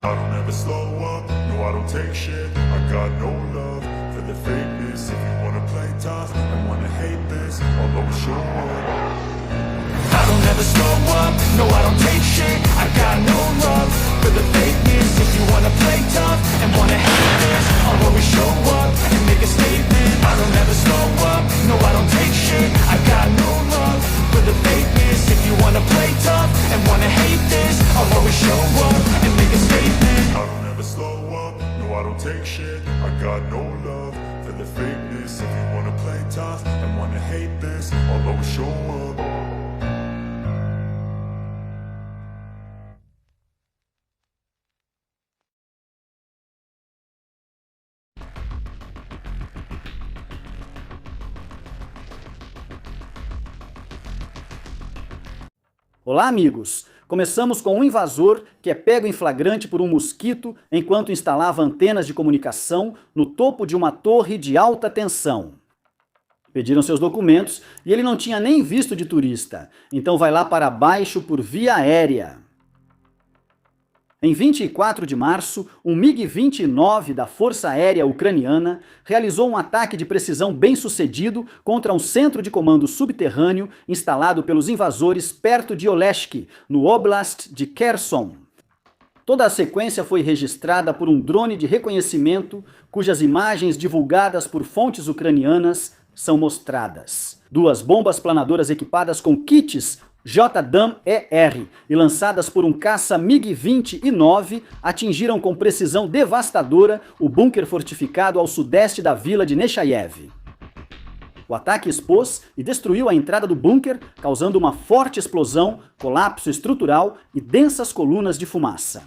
I don't ever slow up, no I don't take shit. I got no love for the fakeness. If you wanna play tough and wanna hate this, I'll always show up. I don't ever slow up, no I don't take shit. I got no love for the fakeness. If you wanna play tough and wanna hate this, I'll always show up and make a statement. I don't ever slow up, no I don't take shit. I got no love for the fakeness. If you wanna play tough and wanna hate this, I'll always show up and make a statement. I don't ever slow up, no I don't take shit. I got no love for the fakeness. If you wanna play tough and wanna hate this, I'll always show up. Olá, amigos! Começamos com um invasor que é pego em flagrante por um mosquito enquanto instalava antenas de comunicação no topo de uma torre de alta tensão. Pediram seus documentos e ele não tinha nem visto de turista, então vai lá para baixo por via aérea. Em 24 de março, um MiG-29 da Força Aérea Ucraniana realizou um ataque de precisão bem-sucedido contra um centro de comando subterrâneo instalado pelos invasores perto de Oleshk, no Oblast de Kherson. Toda a sequência foi registrada por um drone de reconhecimento, cujas imagens divulgadas por fontes ucranianas são mostradas. Duas bombas planadoras equipadas com kits JDAM-ER e lançadas por um caça MiG-29 atingiram com precisão devastadora o bunker fortificado ao sudeste da vila de Nechayev. O ataque expôs e destruiu a entrada do bunker, causando uma forte explosão, colapso estrutural e densas colunas de fumaça.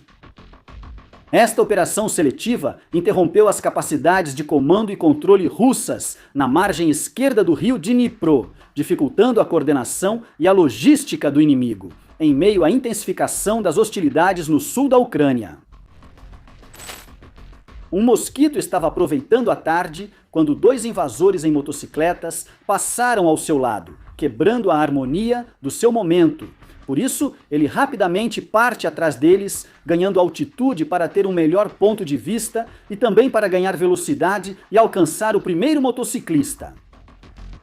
Esta operação seletiva interrompeu as capacidades de comando e controle russas na margem esquerda do rio Dnipro, dificultando a coordenação e a logística do inimigo, em meio à intensificação das hostilidades no sul da Ucrânia. Um mosquito estava aproveitando a tarde quando dois invasores em motocicletas passaram ao seu lado, quebrando a harmonia do seu momento. Por isso, ele rapidamente parte atrás deles, ganhando altitude para ter um melhor ponto de vista e também para ganhar velocidade e alcançar o primeiro motociclista.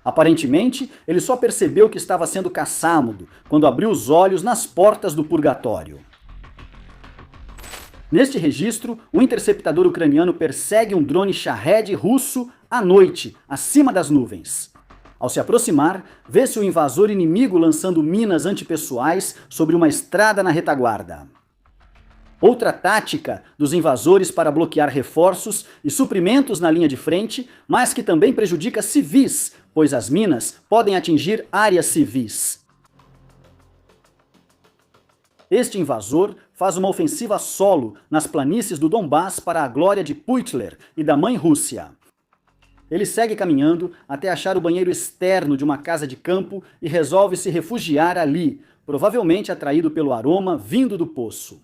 Aparentemente, ele só percebeu que estava sendo caçado quando abriu os olhos nas portas do purgatório. Neste registro, um interceptador ucraniano persegue um drone Shahed russo à noite, acima das nuvens. Ao se aproximar, vê-se o invasor inimigo lançando minas antipessoais sobre uma estrada na retaguarda. Outra tática dos invasores para bloquear reforços e suprimentos na linha de frente, mas que também prejudica civis, pois as minas podem atingir áreas civis. Este invasor faz uma ofensiva solo nas planícies do Donbass para a glória de Putler e da mãe Rússia. Ele segue caminhando até achar o banheiro externo de uma casa de campo e resolve se refugiar ali, provavelmente atraído pelo aroma vindo do poço.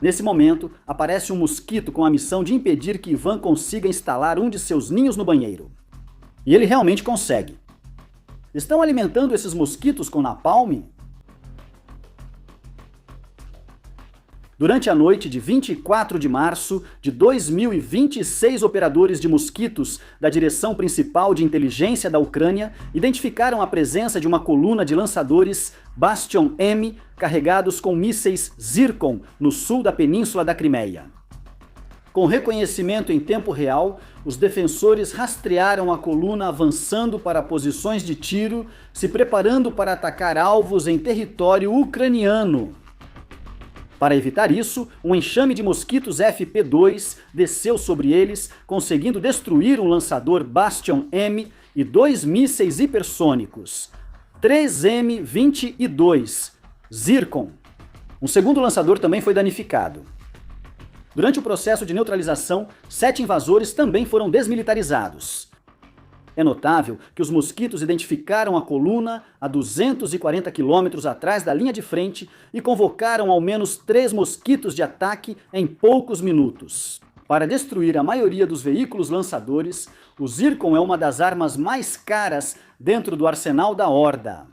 Nesse momento, aparece um mosquito com a missão de impedir que Ivan consiga instalar um de seus ninhos no banheiro. E ele realmente consegue. Estão alimentando esses mosquitos com napalm? Durante a noite de 24 de março de 2026, operadores de mosquitos da Direção Principal de Inteligência da Ucrânia identificaram a presença de uma coluna de lançadores Bastion M carregados com mísseis Zircon no sul da península da Crimeia. Com reconhecimento em tempo real, os defensores rastrearam a coluna avançando para posições de tiro, se preparando para atacar alvos em território ucraniano. Para evitar isso, um enxame de mosquitos FP2 desceu sobre eles, conseguindo destruir um lançador Bastion M e 2 mísseis hipersônicos, 3M-22 Zircon. Um segundo lançador também foi danificado. Durante o processo de neutralização, 7 invasores também foram desmilitarizados. É notável que os mosquitos identificaram a coluna a 240 quilômetros atrás da linha de frente e convocaram ao menos 3 mosquitos de ataque em poucos minutos. Para destruir a maioria dos veículos lançadores, o Zircon é uma das armas mais caras dentro do arsenal da Horda.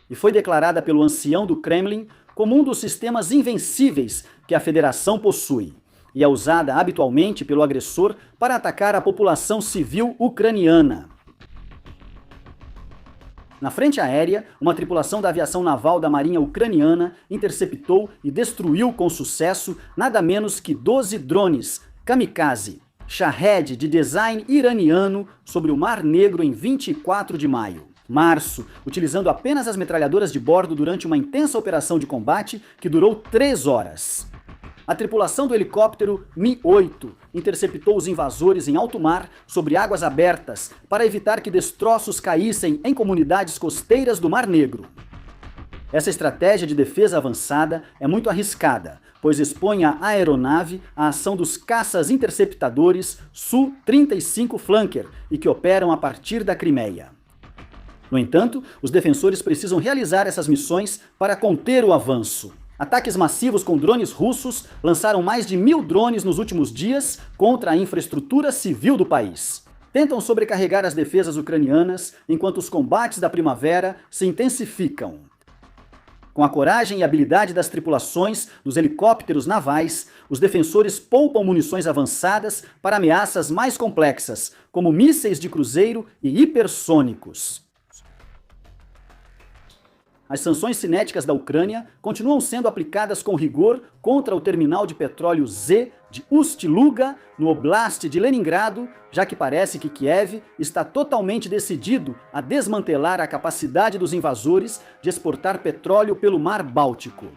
E foi declarada pelo ancião do Kremlin como um dos sistemas invencíveis que a Federação possui, e é usada habitualmente pelo agressor para atacar a população civil ucraniana. Na frente aérea, uma tripulação da aviação naval da Marinha Ucraniana interceptou e destruiu com sucesso nada menos que 12 drones kamikaze Shahed de design iraniano sobre o Mar Negro em 24 de maio. Março, utilizando apenas as metralhadoras de bordo durante uma intensa operação de combate que durou 3 horas. A tripulação do helicóptero Mi-8 interceptou os invasores em alto mar sobre águas abertas para evitar que destroços caíssem em comunidades costeiras do Mar Negro. Essa estratégia de defesa avançada é muito arriscada, pois expõe a aeronave à ação dos caças interceptadores Su-35 Flanker e que operam a partir da Crimeia. No entanto, os defensores precisam realizar essas missões para conter o avanço. Ataques massivos com drones russos lançaram mais de 1.000 drones nos últimos dias contra a infraestrutura civil do país. Tentam sobrecarregar as defesas ucranianas enquanto os combates da primavera se intensificam. Com a coragem e habilidade das tripulações dos helicópteros navais, os defensores poupam munições avançadas para ameaças mais complexas, como mísseis de cruzeiro e hipersônicos. As sanções cinéticas da Ucrânia continuam sendo aplicadas com rigor contra o terminal de petróleo Z de Ust-Luga, no Oblast de Leningrado, já que parece que Kiev está totalmente decidido a desmantelar a capacidade dos invasores de exportar petróleo pelo Mar Báltico.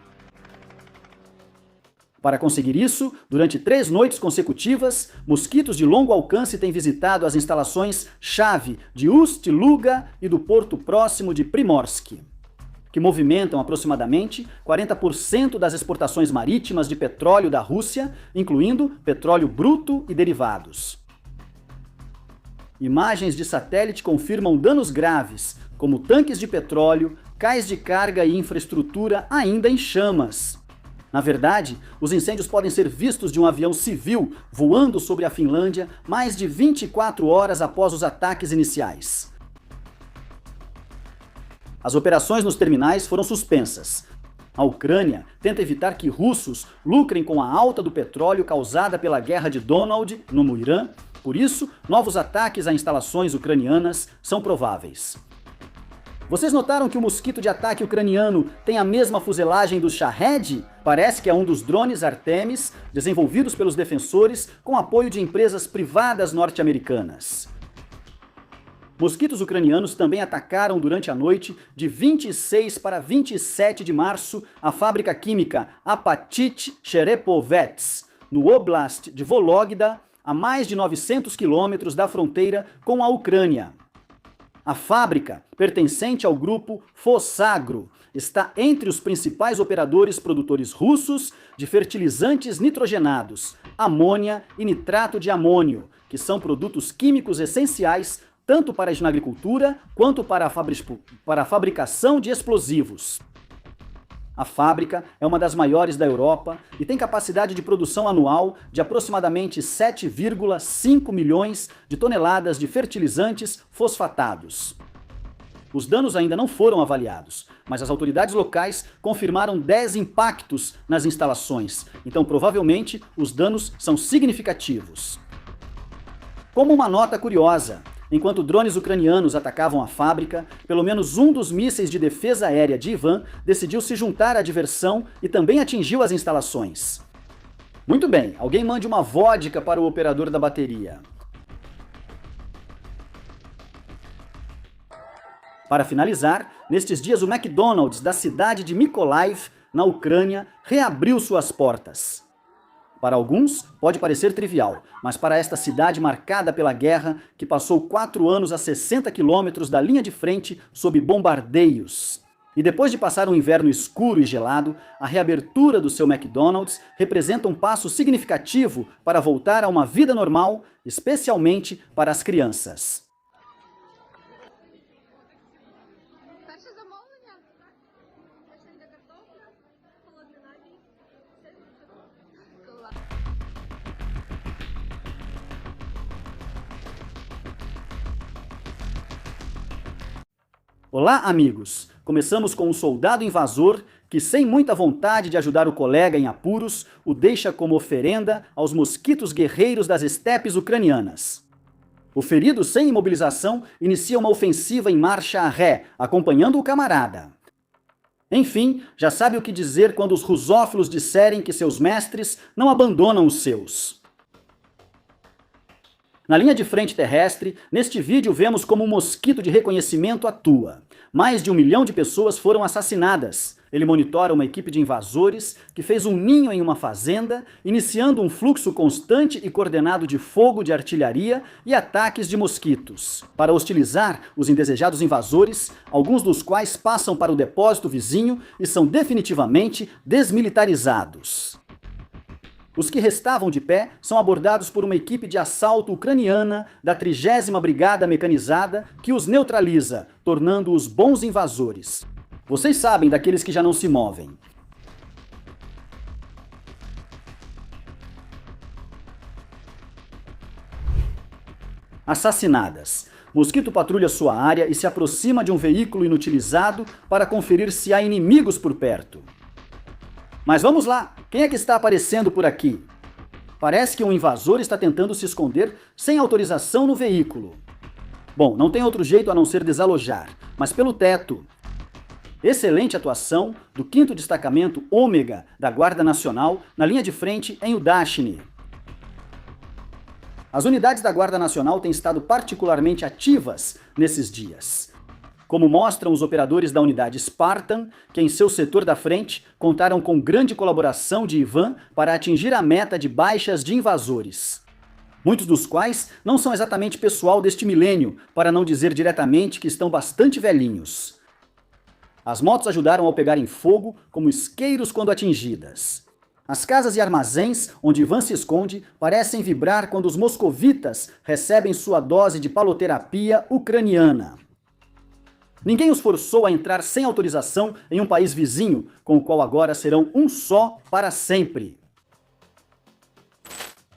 Para conseguir isso, durante 3 noites consecutivas, mosquitos de longo alcance têm visitado as instalações-chave de Ust-Luga e do porto próximo de Primorsk, que movimentam aproximadamente 40% das exportações marítimas de petróleo da Rússia, incluindo petróleo bruto e derivados. Imagens de satélite confirmam danos graves, como tanques de petróleo, cais de carga e infraestrutura ainda em chamas. Na verdade, os incêndios podem ser vistos de um avião civil voando sobre a Finlândia mais de 24 horas após os ataques iniciais. As operações nos terminais foram suspensas. A Ucrânia tenta evitar que russos lucrem com a alta do petróleo causada pela guerra de Donald no Irã, por isso, novos ataques a instalações ucranianas são prováveis. Vocês notaram que o mosquito de ataque ucraniano tem a mesma fuselagem do Shahed? Parece que é um dos drones Artemis desenvolvidos pelos defensores com apoio de empresas privadas norte-americanas. Mosquitos ucranianos também atacaram durante a noite de 26 para 27 de março a fábrica química Apatit Cherepovets, no Oblast de Vologda, a mais de 900 quilômetros da fronteira com a Ucrânia. A fábrica, pertencente ao grupo Fossagro, está entre os principais operadores produtores russos de fertilizantes nitrogenados, amônia e nitrato de amônio, que são produtos químicos essenciais tanto para a agricultura quanto para a fabricação de explosivos. A fábrica é uma das maiores da Europa e tem capacidade de produção anual de aproximadamente 7,5 milhões de toneladas de fertilizantes fosfatados. Os danos ainda não foram avaliados, mas as autoridades locais confirmaram 10 impactos nas instalações, então provavelmente os danos são significativos. Como uma nota curiosa, enquanto drones ucranianos atacavam a fábrica, pelo menos um dos mísseis de defesa aérea de Ivan decidiu se juntar à diversão e também atingiu as instalações. Muito bem, alguém mande uma vodka para o operador da bateria. Para finalizar, nestes dias o McDonald's da cidade de Mykolaiv, na Ucrânia, reabriu suas portas. Para alguns, pode parecer trivial, mas para esta cidade marcada pela guerra, que passou 4 anos a 60 quilômetros da linha de frente sob bombardeios. E depois de passar um inverno escuro e gelado, a reabertura do seu McDonald's representa um passo significativo para voltar a uma vida normal, especialmente para as crianças. Olá, amigos! Começamos com um soldado invasor que, sem muita vontade de ajudar o colega em apuros, o deixa como oferenda aos mosquitos guerreiros das estepes ucranianas. O ferido, sem imobilização, inicia uma ofensiva em marcha a ré, acompanhando o camarada. Enfim, já sabe o que dizer quando os rusófilos disserem que seus mestres não abandonam os seus. Na linha de frente terrestre, neste vídeo vemos como um mosquito de reconhecimento atua. Mais de 1 milhão de pessoas foram assassinadas. Ele monitora uma equipe de invasores que fez um ninho em uma fazenda, iniciando um fluxo constante e coordenado de fogo de artilharia e ataques de mosquitos, para hostilizar os indesejados invasores, alguns dos quais passam para o depósito vizinho e são definitivamente desmilitarizados. Os que restavam de pé são abordados por uma equipe de assalto ucraniana da 30ª Brigada Mecanizada que os neutraliza, tornando-os bons invasores. Vocês sabem daqueles que já não se movem. Assassinadas. Mosquito patrulha sua área e se aproxima de um veículo inutilizado para conferir se há inimigos por perto. Mas vamos lá, quem é que está aparecendo por aqui? Parece que um invasor está tentando se esconder sem autorização no veículo. Bom, não tem outro jeito a não ser desalojar, mas pelo teto. Excelente atuação do 5º Destacamento Ômega da Guarda Nacional na linha de frente em Udashny. As unidades da Guarda Nacional têm estado particularmente ativas nesses dias, como mostram os operadores da unidade Spartan, que em seu setor da frente contaram com grande colaboração de Ivan para atingir a meta de baixas de invasores. Muitos dos quais não são exatamente pessoal deste milênio, para não dizer diretamente que estão bastante velhinhos. As motos ajudaram ao pegarem fogo como isqueiros quando atingidas. As casas e armazéns onde Ivan se esconde parecem vibrar quando os moscovitas recebem sua dose de paloterapia ucraniana. Ninguém os forçou a entrar sem autorização em um país vizinho, com o qual agora serão um só para sempre.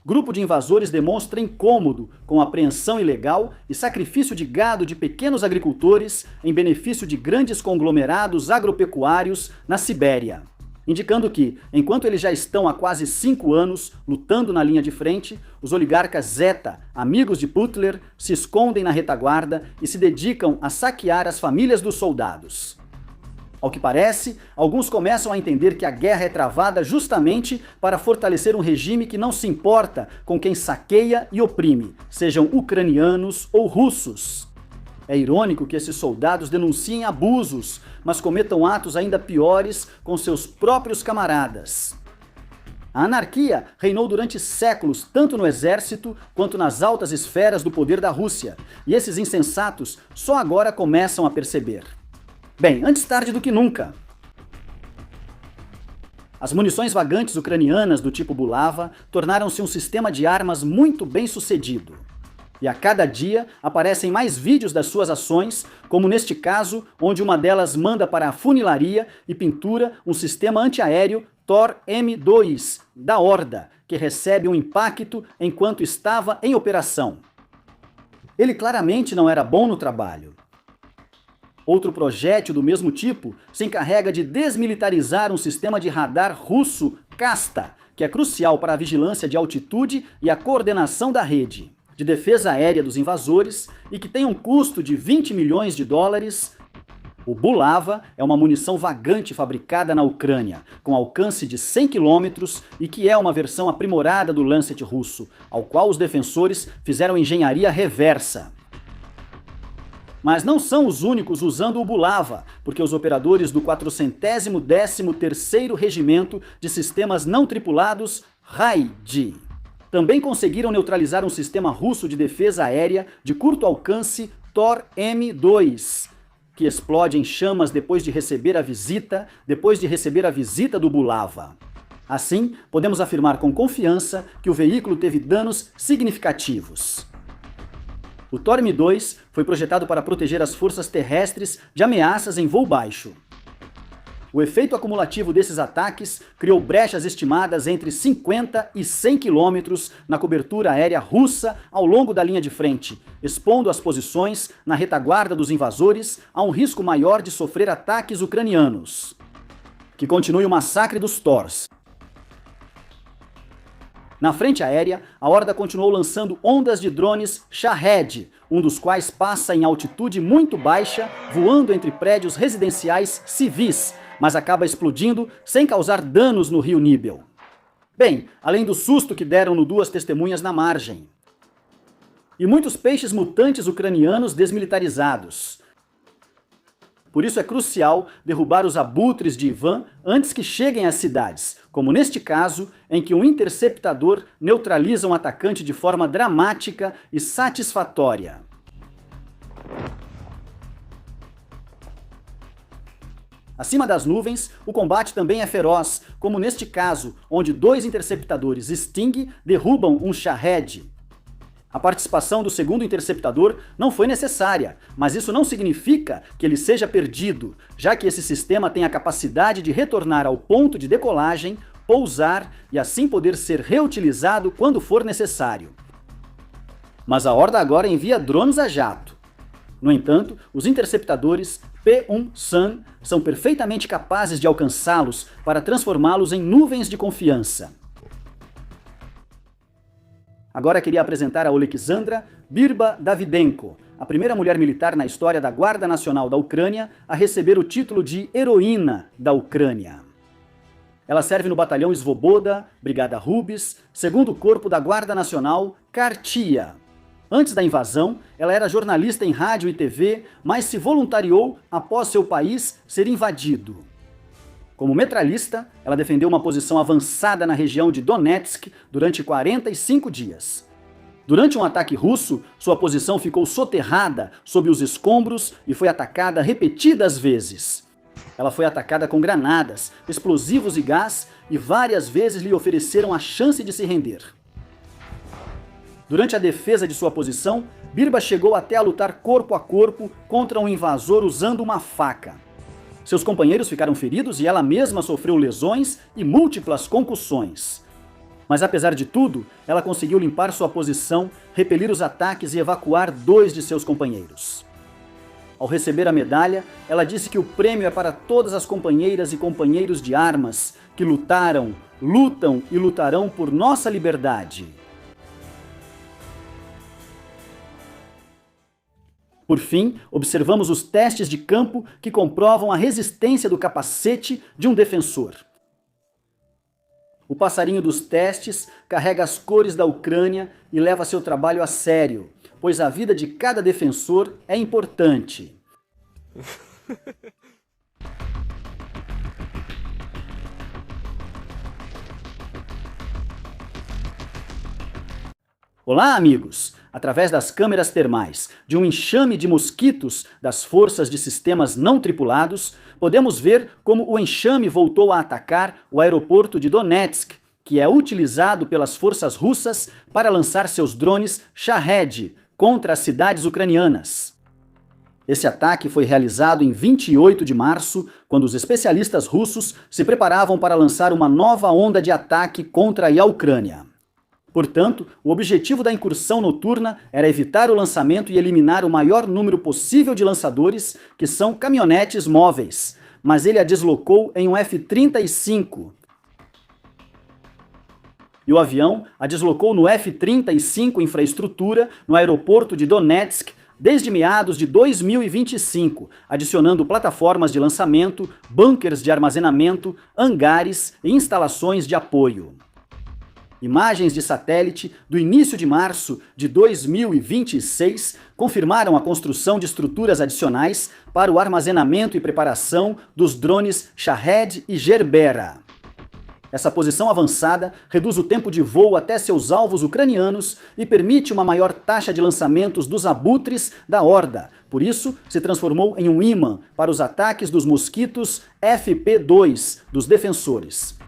Grupo de invasores demonstra incômodo com apreensão ilegal e sacrifício de gado de pequenos agricultores em benefício de grandes conglomerados agropecuários na Sibéria, indicando que, enquanto eles já estão há quase 5 anos lutando na linha de frente, os oligarcas Zeta, amigos de Putler, se escondem na retaguarda e se dedicam a saquear as famílias dos soldados. Ao que parece, alguns começam a entender que a guerra é travada justamente para fortalecer um regime que não se importa com quem saqueia e oprime, sejam ucranianos ou russos. É irônico que esses soldados denunciem abusos, mas cometam atos ainda piores com seus próprios camaradas. A anarquia reinou durante séculos, tanto no exército quanto nas altas esferas do poder da Rússia, e esses insensatos só agora começam a perceber. Bem, antes tarde do que nunca. As munições vagantes ucranianas do tipo Bulava tornaram-se um sistema de armas muito bem sucedido. E a cada dia aparecem mais vídeos das suas ações, como neste caso, onde uma delas manda para a funilaria e pintura um sistema antiaéreo Tor M2 da Horda, que recebe um impacto enquanto estava em operação. Ele claramente não era bom no trabalho. Outro projétil do mesmo tipo se encarrega de desmilitarizar um sistema de radar russo Kasta, que é crucial para a vigilância de altitude e a coordenação da rede de defesa aérea dos invasores e que tem um custo de 20 milhões de dólares. O Bulava é uma munição vagante fabricada na Ucrânia, com alcance de 100 km e que é uma versão aprimorada do Lancet russo, ao qual os defensores fizeram engenharia reversa. Mas não são os únicos usando o Bulava, porque os operadores do 413º Regimento de Sistemas Não Tripulados, RAID, também conseguiram neutralizar um sistema russo de defesa aérea de curto alcance Tor M2, que explode em chamas depois de receber a visita do Bulava. Assim, podemos afirmar com confiança que o veículo teve danos significativos. O Tor M2 foi projetado para proteger as forças terrestres de ameaças em voo baixo. O efeito acumulativo desses ataques criou brechas estimadas entre 50 e 100 quilômetros na cobertura aérea russa ao longo da linha de frente, expondo as posições na retaguarda dos invasores a um risco maior de sofrer ataques ucranianos. que continue o massacre dos Thors. Na frente aérea, a Horda continuou lançando ondas de drones Shahed, um dos quais passa em altitude muito baixa, voando entre prédios residenciais civis, mas acaba explodindo sem causar danos no rio Níbel. Bem, além do susto que deram no duas testemunhas na margem. E muitos peixes mutantes ucranianos desmilitarizados. Por isso é crucial derrubar os abutres de Ivan antes que cheguem às cidades, como neste caso, em que um interceptador neutraliza um atacante de forma dramática e satisfatória. Acima das nuvens, o combate também é feroz, como neste caso, onde 2 interceptadores Sting derrubam um Shahed. A participação do segundo interceptador não foi necessária, mas isso não significa que ele seja perdido, já que esse sistema tem a capacidade de retornar ao ponto de decolagem, pousar e assim poder ser reutilizado quando for necessário. Mas a Horda agora envia drones a jato. No entanto, os interceptadores P-1 Sun são perfeitamente capazes de alcançá-los para transformá-los em nuvens de confiança. Agora queria apresentar a Oleksandra Birba Davydenko, a primeira mulher militar na história da Guarda Nacional da Ucrânia a receber o título de Heroína da Ucrânia. Ela serve no batalhão Svoboda, Brigada Rubis, 2º Corpo da Guarda Nacional Kartia. Antes da invasão, ela era jornalista em rádio e TV, mas se voluntariou após seu país ser invadido. Como metralhista, ela defendeu uma posição avançada na região de Donetsk durante 45 dias. Durante um ataque russo, sua posição ficou soterrada sob os escombros e foi atacada repetidas vezes. Ela foi atacada com granadas, explosivos e gás e várias vezes lhe ofereceram a chance de se render. Durante a defesa de sua posição, Birba chegou até a lutar corpo a corpo contra um invasor usando uma faca. Seus companheiros ficaram feridos e ela mesma sofreu lesões e múltiplas concussões. Mas apesar de tudo, ela conseguiu limpar sua posição, repelir os ataques e evacuar 2 de seus companheiros. Ao receber a medalha, ela disse que o prêmio é para todas as companheiras e companheiros de armas que lutaram, lutam e lutarão por nossa liberdade. Por fim, observamos os testes de campo que comprovam a resistência do capacete de um defensor. O passarinho dos testes carrega as cores da Ucrânia e leva seu trabalho a sério, pois a vida de cada defensor é importante. Olá, amigos! Através das câmeras termais de um enxame de mosquitos das forças de sistemas não tripulados, podemos ver como o enxame voltou a atacar o aeroporto de Donetsk, que é utilizado pelas forças russas para lançar seus drones Shahed contra as cidades ucranianas. Esse ataque foi realizado em 28 de março, quando os especialistas russos se preparavam para lançar uma nova onda de ataque contra a Ucrânia. Portanto, o objetivo da incursão noturna era evitar o lançamento e eliminar o maior número possível de lançadores, que são caminhonetes móveis, mas ele a deslocou em um F-35. E o avião a deslocou no F-35 infraestrutura no aeroporto de Donetsk desde meados de 2025, adicionando plataformas de lançamento, bunkers de armazenamento, hangares e instalações de apoio. Imagens de satélite do início de março de 2026 confirmaram a construção de estruturas adicionais para o armazenamento e preparação dos drones Shahed e Gerbera. Essa posição avançada reduz o tempo de voo até seus alvos ucranianos e permite uma maior taxa de lançamentos dos abutres da Horda. Por isso, se transformou em um imã para os ataques dos mosquitos FP2 dos defensores.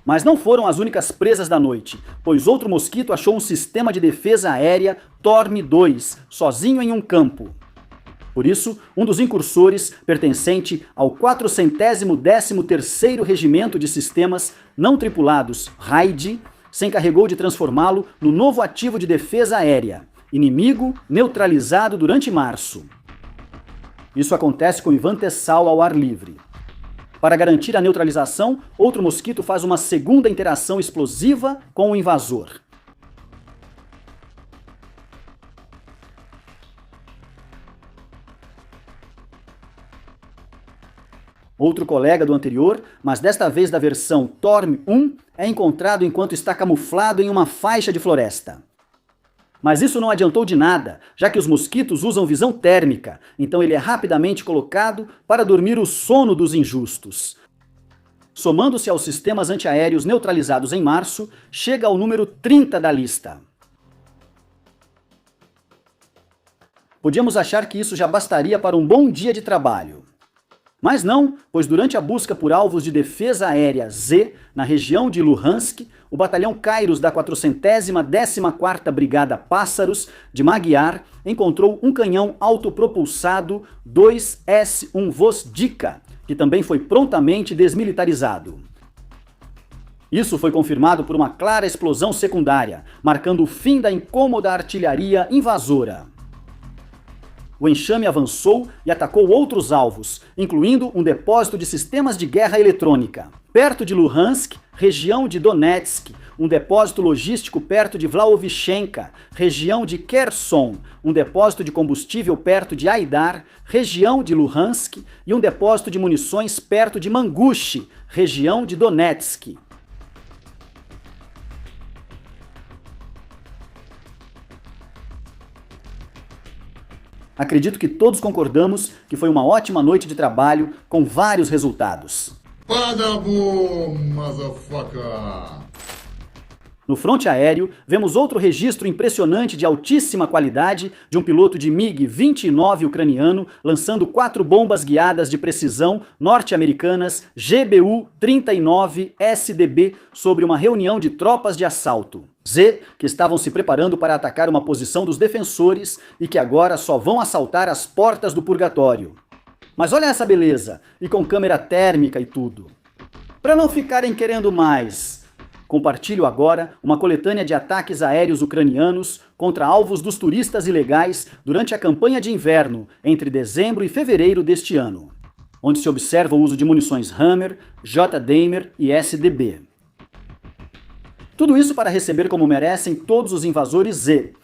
Mas não foram as únicas presas da noite, pois outro mosquito achou um sistema de defesa aérea Torm-2, sozinho em um campo. Por isso, um dos incursores, pertencente ao 413º Regimento de Sistemas Não Tripulados, RAID, se encarregou de transformá-lo no novo ativo de defesa aérea, inimigo neutralizado durante março. Isso acontece com Ivan Tessal ao ar livre. Para garantir a neutralização, outro mosquito faz uma segunda interação explosiva com o invasor. Outro colega do anterior, mas desta vez da versão Torm 1, é encontrado enquanto está camuflado em uma faixa de floresta. Mas isso não adiantou de nada, já que os mosquitos usam visão térmica, então ele é rapidamente colocado para dormir o sono dos injustos. Somando-se aos sistemas antiaéreos neutralizados em março, chega ao número 30 da lista. Podíamos achar que isso já bastaria para um bom dia de trabalho. Mas não, pois durante a busca por alvos de defesa aérea Z, na região de Luhansk, o batalhão Kairos da 414ª Brigada Pássaros de Magyar encontrou um canhão autopropulsado 2S-1 Vozdika, que também foi prontamente desmilitarizado. Isso foi confirmado por uma clara explosão secundária, marcando o fim da incômoda artilharia invasora. O enxame avançou e atacou outros alvos, incluindo um depósito de sistemas de guerra eletrônica. Perto de Luhansk, região de Donetsk, um depósito logístico perto de Vlahovichenka, região de Kherson, um depósito de combustível perto de Aidar, região de Luhansk, e um depósito de munições perto de Mangush, região de Donetsk. Acredito que todos concordamos que foi uma ótima noite de trabalho com vários resultados. Badaboom, motherfucker! No fronte aéreo, vemos outro registro impressionante de altíssima qualidade de um piloto de MiG-29 ucraniano lançando 4 bombas guiadas de precisão norte-americanas GBU-39 SDB sobre uma reunião de tropas de assalto. Z, que estavam se preparando para atacar uma posição dos defensores e que agora só vão assaltar as portas do purgatório. Mas olha essa beleza, e com câmera térmica e tudo. Para não ficarem querendo mais, compartilho agora uma coletânea de ataques aéreos ucranianos contra alvos dos turistas ilegais durante a campanha de inverno, entre dezembro e fevereiro deste ano, onde se observa o uso de munições Hammer, J-Damer e SDB. Tudo isso para receber como merecem todos os invasores Z.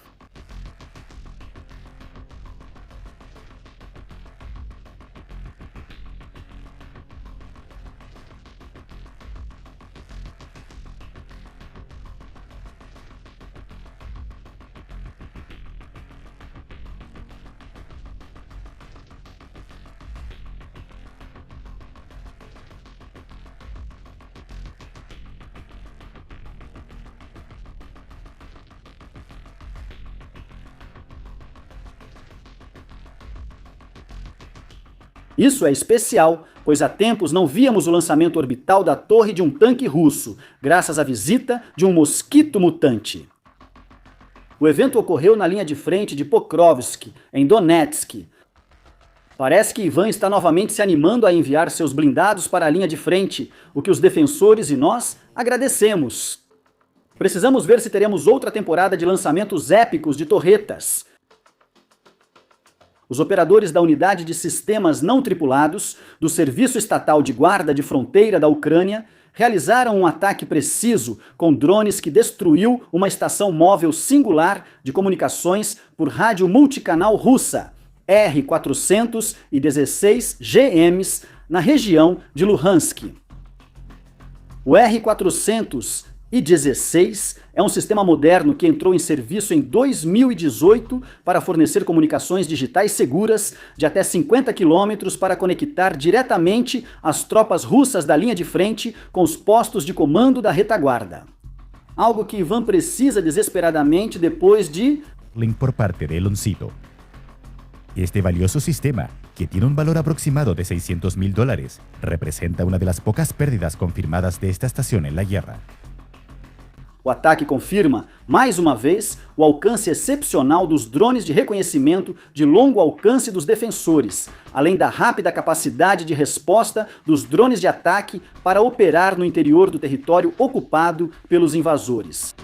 Isso é especial, pois há tempos não víamos o lançamento orbital da torre de um tanque russo, graças à visita de um mosquito mutante. O evento ocorreu na linha de frente de Pokrovsk, em Donetsk. Parece que Ivan está novamente se animando a enviar seus blindados para a linha de frente, o que os defensores e nós agradecemos. Precisamos ver se teremos outra temporada de lançamentos épicos de torretas. Os operadores da Unidade de Sistemas Não Tripulados do Serviço Estatal de Guarda de Fronteira da Ucrânia realizaram um ataque preciso com drones que destruiu uma estação móvel singular de comunicações por rádio multicanal russa, R-416 GMs, na região de Luhansk. O R-416 é um sistema moderno que entrou em serviço em 2018 para fornecer comunicações digitais seguras de até 50 km para conectar diretamente as tropas russas da linha de frente com os postos de comando da retaguarda. Algo que Ivan precisa desesperadamente depois de... Link por parte de Eloncito. Este valioso sistema, que tiene un valor aproximado de $600,000, representa una de las pocas pérdidas confirmadas de esta estación en la guerra. O ataque confirma, mais uma vez, o alcance excepcional dos drones de reconhecimento de longo alcance dos defensores, além da rápida capacidade de resposta dos drones de ataque para operar no interior do território ocupado pelos invasores.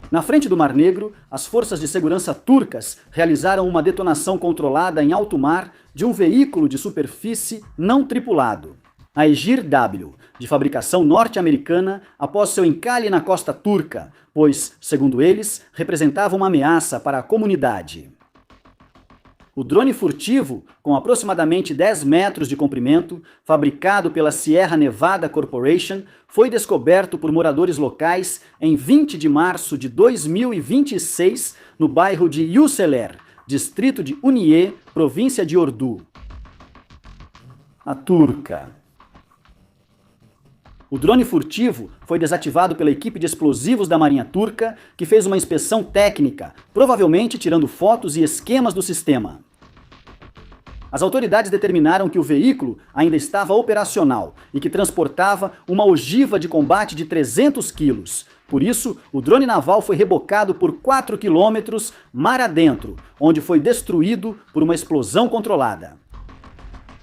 Na frente do Mar Negro, as forças de segurança turcas realizaram uma detonação controlada em alto mar de um veículo de superfície não tripulado. A Aegir W, de fabricação norte-americana, após seu encalhe na costa turca, pois, segundo eles, representava uma ameaça para a comunidade. O drone furtivo, com aproximadamente 10 metros de comprimento, fabricado pela Sierra Nevada Corporation, foi descoberto por moradores locais em 20 de março de 2026, no bairro de Yusseler, distrito de Uniye, província de Ordu. A turca. O drone furtivo foi desativado pela equipe de explosivos da Marinha Turca, que fez uma inspeção técnica, provavelmente tirando fotos e esquemas do sistema. As autoridades determinaram que o veículo ainda estava operacional e que transportava uma ogiva de combate de 300 quilos. Por isso, o drone naval foi rebocado por 4 quilômetros mar adentro, onde foi destruído por uma explosão controlada.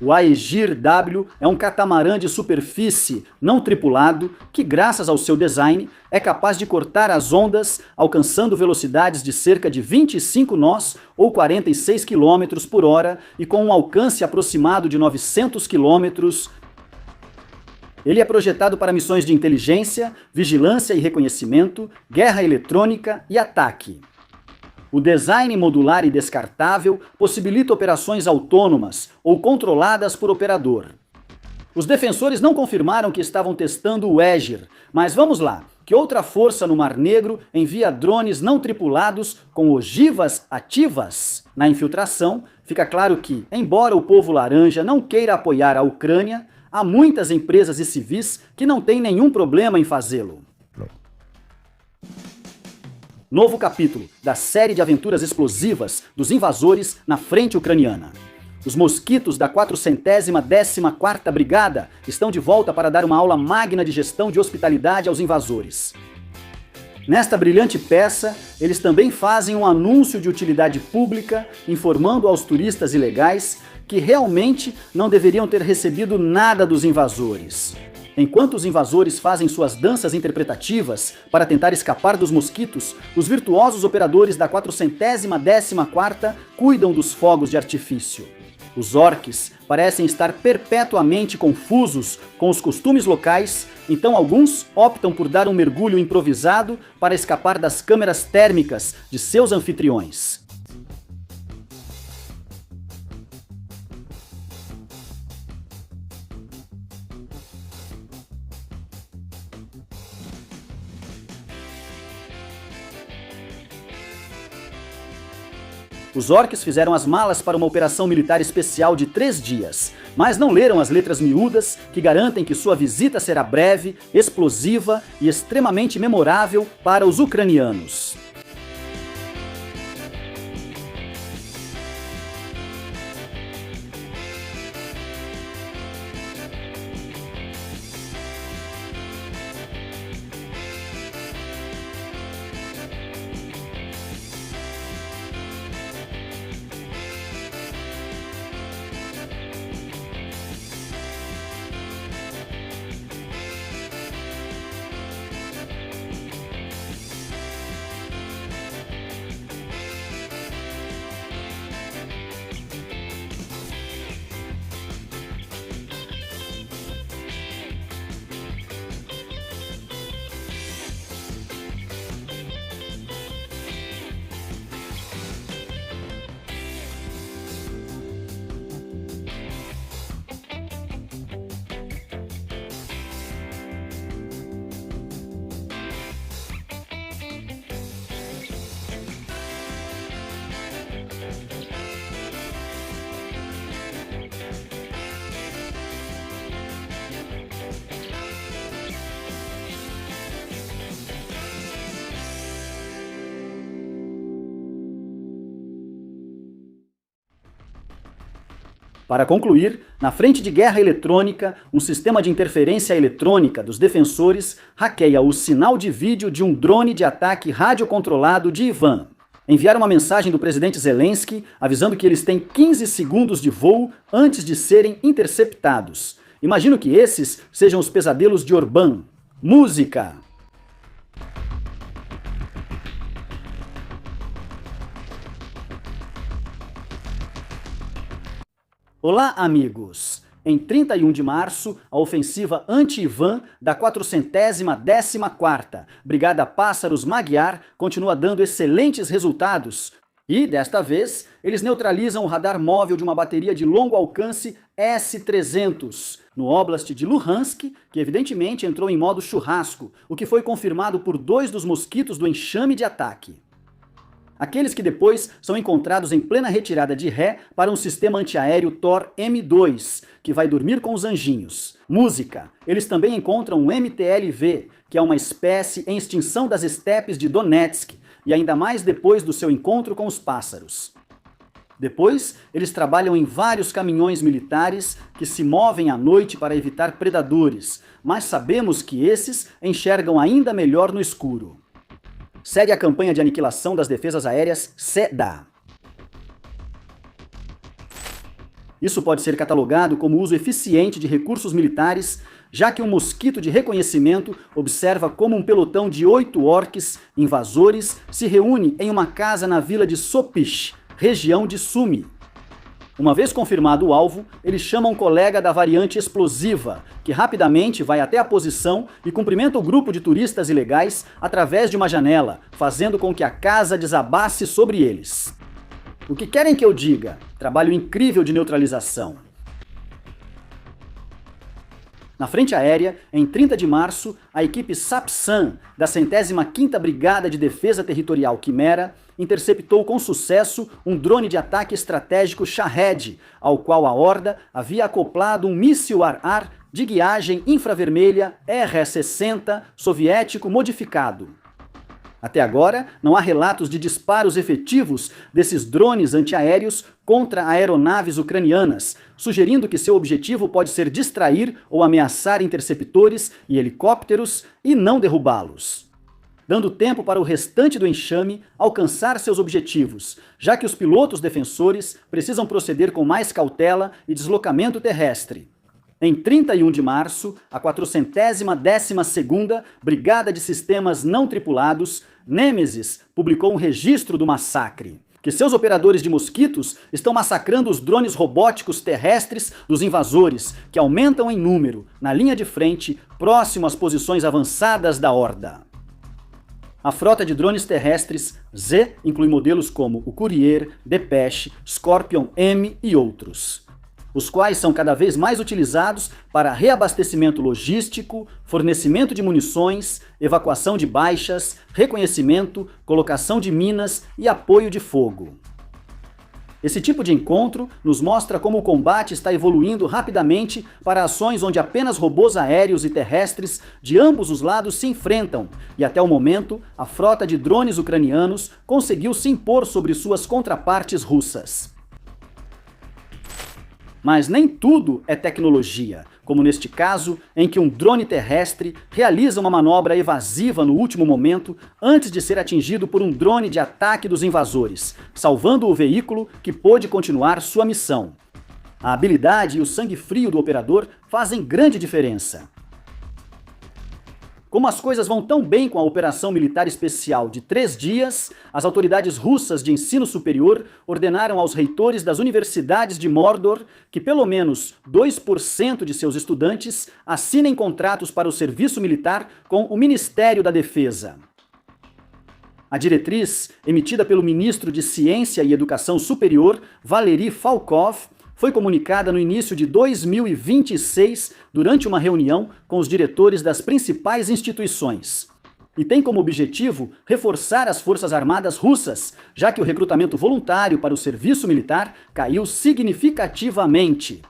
O Aegir W é um catamarã de superfície não tripulado que, graças ao seu design, é capaz de cortar as ondas, alcançando velocidades de cerca de 25 nós ou 46 km por hora e com um alcance aproximado de 900 km. Ele é projetado para missões de inteligência, vigilância e reconhecimento, guerra eletrônica e ataque. O design modular e descartável possibilita operações autônomas ou controladas por operador. Os defensores não confirmaram que estavam testando o Aegir, mas vamos lá. Que outra força no Mar Negro envia drones não tripulados com ogivas ativas? Na infiltração, fica claro que, embora o povo laranja não queira apoiar a Ucrânia, há muitas empresas e civis que não têm nenhum problema em fazê-lo. Novo capítulo da série de aventuras explosivas dos invasores na frente ucraniana. Os mosquitos da 414ª Brigada estão de volta para dar uma aula magna de gestão de hospitalidade aos invasores. Nesta brilhante peça, eles também fazem um anúncio de utilidade pública, informando aos turistas ilegais que realmente não deveriam ter recebido nada dos invasores. Enquanto os invasores fazem suas danças interpretativas para tentar escapar dos mosquitos, os virtuosos operadores da 414ª cuidam dos fogos de artifício. Os orques parecem estar perpetuamente confusos com os costumes locais, então alguns optam por dar um mergulho improvisado para escapar das câmeras térmicas de seus anfitriões. Os orques fizeram as malas para uma operação militar especial de 3 dias, mas não leram as letras miúdas que garantem que sua visita será breve, explosiva e extremamente memorável para os ucranianos. Para concluir, na frente de guerra eletrônica, um sistema de interferência eletrônica dos defensores hackeia o sinal de vídeo de um drone de ataque radiocontrolado de Ivan. Enviaram uma mensagem do presidente Zelensky avisando que eles têm 15 segundos de voo antes de serem interceptados. Imagino que esses sejam os pesadelos de Orbán. Música! Olá, amigos! Em 31 de março, a ofensiva anti-Ivan da 414ª Brigada Pássaros Magyar continua dando excelentes resultados. E, desta vez, eles neutralizam o radar móvel de uma bateria de longo alcance S-300, no Oblast de Luhansk, que evidentemente entrou em modo churrasco, o que foi confirmado por 2 dos mosquitos do enxame de ataque. Aqueles que depois são encontrados em plena retirada de ré para um sistema antiaéreo Tor M2, que vai dormir com os anjinhos. Música. Eles também encontram um MTLV, que é uma espécie em extinção das estepes de Donetsk, e ainda mais depois do seu encontro com os pássaros. Depois, eles trabalham em vários caminhões militares que se movem à noite para evitar predadores, mas sabemos que esses enxergam ainda melhor no escuro. Segue a campanha de aniquilação das defesas aéreas SEDA. Isso pode ser catalogado como uso eficiente de recursos militares, já que um mosquito de reconhecimento observa como um pelotão de 8 orques invasores se reúne em uma casa na vila de Sopish, região de Sumy. Uma vez confirmado o alvo, ele chama um colega da variante explosiva, que rapidamente vai até a posição e cumprimenta o grupo de turistas ilegais através de uma janela, fazendo com que a casa desabasse sobre eles. O que querem que eu diga? Trabalho incrível de neutralização. Na frente aérea, em 30 de março, a equipe Sapsan, da 105ª Brigada de Defesa Territorial Quimera, interceptou com sucesso um drone de ataque estratégico Shahed, ao qual a Horda havia acoplado um míssil ar-ar de guiagem infravermelha RS-60 soviético modificado. Até agora, não há relatos de disparos efetivos desses drones antiaéreos contra aeronaves ucranianas, sugerindo que seu objetivo pode ser distrair ou ameaçar interceptores e helicópteros e não derrubá-los, dando tempo para o restante do enxame alcançar seus objetivos, já que os pilotos defensores precisam proceder com mais cautela e deslocamento terrestre. Em 31 de março, a 412ª Brigada de Sistemas Não Tripulados, Nemesis, publicou um registro do massacre, que seus operadores de mosquitos estão massacrando os drones robóticos terrestres dos invasores, que aumentam em número, na linha de frente, próximo às posições avançadas da Horda. A frota de drones terrestres Z inclui modelos como o Courier, Depeche, Scorpion M e outros, os quais são cada vez mais utilizados para reabastecimento logístico, fornecimento de munições, evacuação de baixas, reconhecimento, colocação de minas e apoio de fogo. Esse tipo de encontro nos mostra como o combate está evoluindo rapidamente para ações onde apenas robôs aéreos e terrestres de ambos os lados se enfrentam, e até o momento a frota de drones ucranianos conseguiu se impor sobre suas contrapartes russas. Mas nem tudo é tecnologia, como neste caso em que um drone terrestre realiza uma manobra evasiva no último momento antes de ser atingido por um drone de ataque dos invasores, salvando o veículo que pôde continuar sua missão. A habilidade e o sangue frio do operador fazem grande diferença. Como as coisas vão tão bem com a operação militar especial de 3 dias, as autoridades russas de ensino superior ordenaram aos reitores das universidades de Mordor que pelo menos 2% de seus estudantes assinem contratos para o serviço militar com o Ministério da Defesa. A diretriz, emitida pelo ministro de Ciência e Educação Superior, Valery Falkov, foi comunicada no início de 2026 durante uma reunião com os diretores das principais instituições. E tem como objetivo reforçar as forças armadas russas, já que o recrutamento voluntário para o serviço militar caiu significativamente.